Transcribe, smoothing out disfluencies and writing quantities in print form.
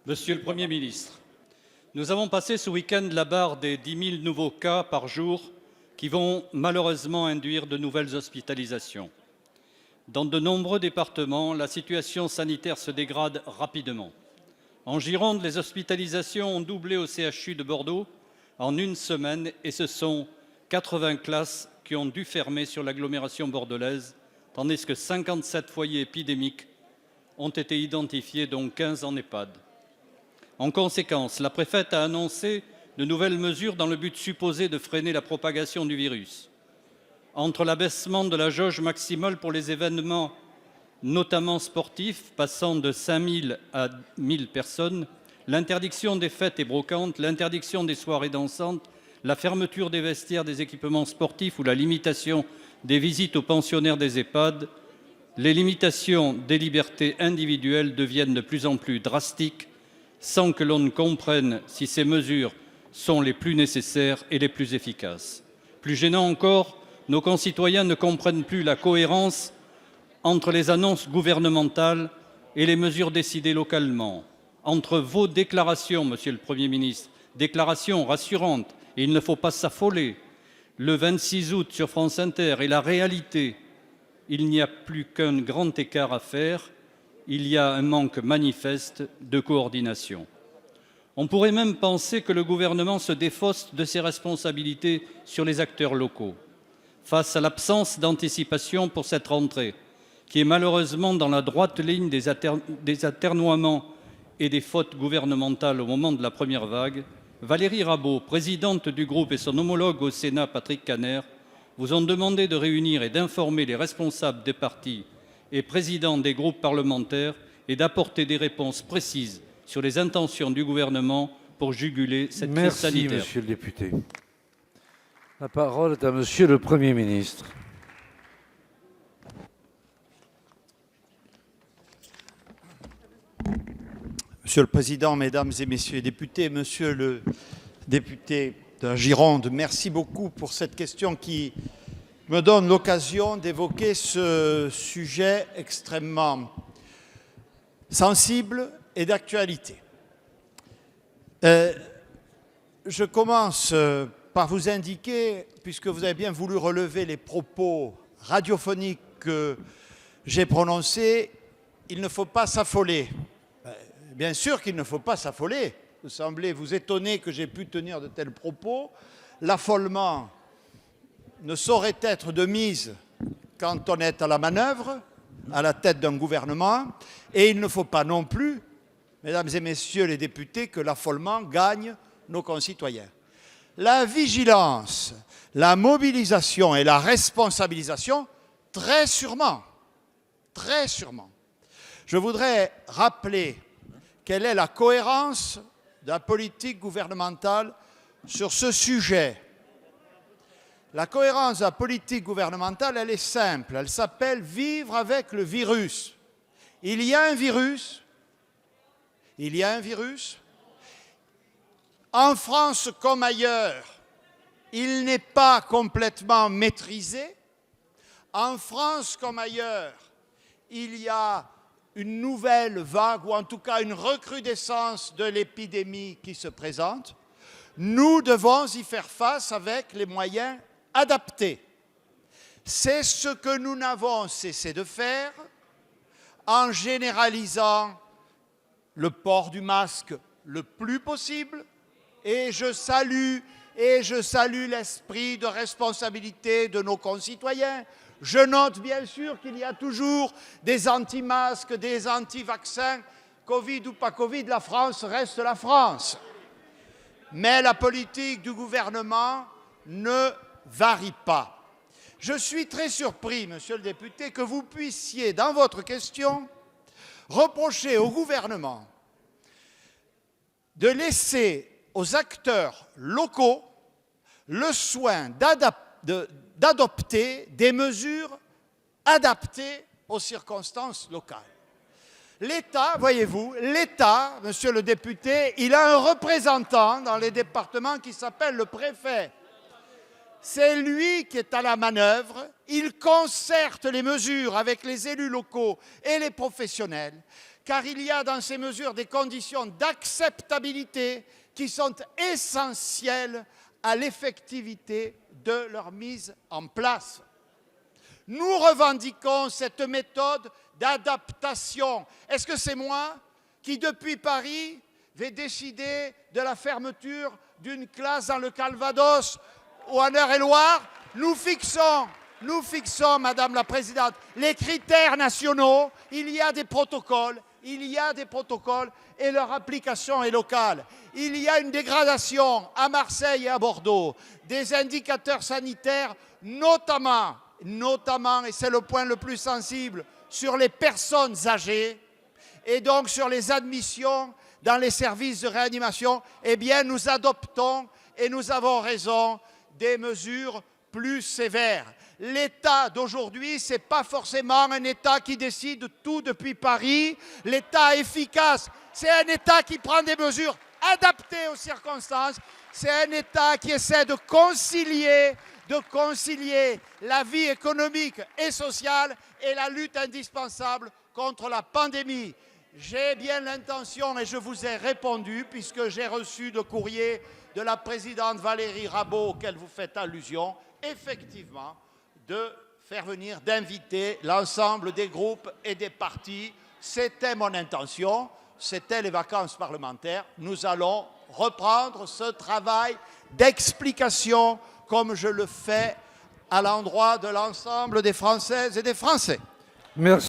Monsieur le Premier ministre, nous avons passé ce week-end la barre des 10 000 nouveaux cas par jour qui vont malheureusement induire de nouvelles hospitalisations. Dans de nombreux départements, la situation sanitaire se dégrade rapidement. En Gironde, les hospitalisations ont doublé au CHU de Bordeaux en une semaine et ce sont 80 classes qui ont dû fermer sur l'agglomération bordelaise, tandis que 57 foyers épidémiques ont été identifiés, dont 15 en EHPAD. En conséquence, la préfète a annoncé de nouvelles mesures dans le but supposé de freiner la propagation du virus. Entre l'abaissement de la jauge maximale pour les événements, notamment sportifs, passant de 5 000 à 1 000 personnes, l'interdiction des fêtes et brocantes, l'interdiction des soirées dansantes, la fermeture des vestiaires des équipements sportifs ou la limitation des visites aux pensionnaires des EHPAD, les limitations des libertés individuelles deviennent de plus en plus drastiques sans que l'on ne comprenne si ces mesures sont les plus nécessaires et les plus efficaces. Plus gênant encore, nos concitoyens ne comprennent plus la cohérence entre les annonces gouvernementales et les mesures décidées localement. Entre vos déclarations, Monsieur le Premier ministre, déclarations rassurantes, et il ne faut pas s'affoler, le 26 août sur France Inter, et la réalité, il n'y a plus qu'un grand écart à faire. Il y a un manque manifeste de coordination. On pourrait même penser que le gouvernement se défausse de ses responsabilités sur les acteurs locaux. Face à l'absence d'anticipation pour cette rentrée, qui est malheureusement dans la droite ligne des atermoiements et des fautes gouvernementales au moment de la première vague, Valérie Rabault, présidente du groupe, et son homologue au Sénat, Patrick Kanner, vous ont demandé de réunir et d'informer les responsables des partis et présidents des groupes parlementaires et d'apporter des réponses précises sur les intentions du gouvernement pour juguler cette crise sanitaire. Merci, monsieur le député. La parole est à monsieur le Premier ministre. Monsieur le Président, Mesdames et Messieurs les députés, Monsieur le député de la Gironde, merci beaucoup pour cette question qui me donne l'occasion d'évoquer ce sujet extrêmement sensible et d'actualité. Je commence par vous indiquer, puisque vous avez bien voulu relever les propos radiophoniques que j'ai prononcés, il ne faut pas s'affoler. Bien sûr qu'il ne faut pas s'affoler. Vous semblez vous étonner que j'ai pu tenir de tels propos. L'affolement ne saurait être de mise quand on est à la manœuvre, à la tête d'un gouvernement, et il ne faut pas non plus, mesdames et messieurs les députés, que l'affolement gagne nos concitoyens. La vigilance, la mobilisation et la responsabilisation, très sûrement. Je voudrais rappeler quelle est la cohérence de la politique gouvernementale sur ce sujet. La cohérence de la politique gouvernementale, elle est simple. Elle s'appelle « vivre avec le virus ». Il y a un virus. En France comme ailleurs, il n'est pas complètement maîtrisé. En France comme ailleurs, il y a une nouvelle vague, ou en tout cas une recrudescence de l'épidémie qui se présente. Nous devons y faire face avec les moyens adaptés. C'est ce que nous n'avons cessé de faire en généralisant le port du masque le plus possible, et je salue l'esprit de responsabilité de nos concitoyens. Je note bien sûr qu'il y a toujours des anti-masques, des anti-vaccins. Covid ou pas Covid, la France reste la France. Mais la politique du gouvernement ne varie pas. Je suis très surpris, monsieur le député, que vous puissiez, dans votre question, reprocher au gouvernement de laisser aux acteurs locaux le soin d'adopter des mesures adaptées aux circonstances locales. L'État, voyez-vous, l'État, monsieur le député, il a un représentant dans les départements qui s'appelle le préfet. C'est lui qui est à la manœuvre, il concerte les mesures avec les élus locaux et les professionnels. car il y a dans ces mesures des conditions d'acceptabilité qui sont essentielles à l'effectivité de leur mise en place. Nous revendiquons cette méthode d'adaptation. Est-ce que c'est moi qui, depuis Paris, vais décider de la fermeture d'une classe dans le Calvados ou en Eure-et-Loire? Nous fixons, Madame la Présidente, les critères nationaux. Il y a des protocoles et leur application est locale. Il y a une dégradation à Marseille et à Bordeaux des indicateurs sanitaires, notamment, et c'est le point le plus sensible, sur les personnes âgées et donc sur les admissions dans les services de réanimation. Eh bien, nous adoptons, et nous avons raison, des mesures plus sévères. L'État d'aujourd'hui, ce n'est pas forcément un État qui décide tout depuis Paris. L'État efficace, c'est un État qui prend des mesures adaptées aux circonstances. C'est un État qui essaie de concilier la vie économique et sociale et la lutte indispensable contre la pandémie. J'ai bien l'intention, et je vous ai répondu, puisque j'ai reçu le courrier de la présidente Valérie Rabault auquel vous faites allusion, effectivement, d'inviter l'ensemble des groupes et des partis. C'était mon intention, c'était les vacances parlementaires. Nous allons reprendre ce travail d'explication comme je le fais à l'endroit de l'ensemble des Françaises et des Français. Merci.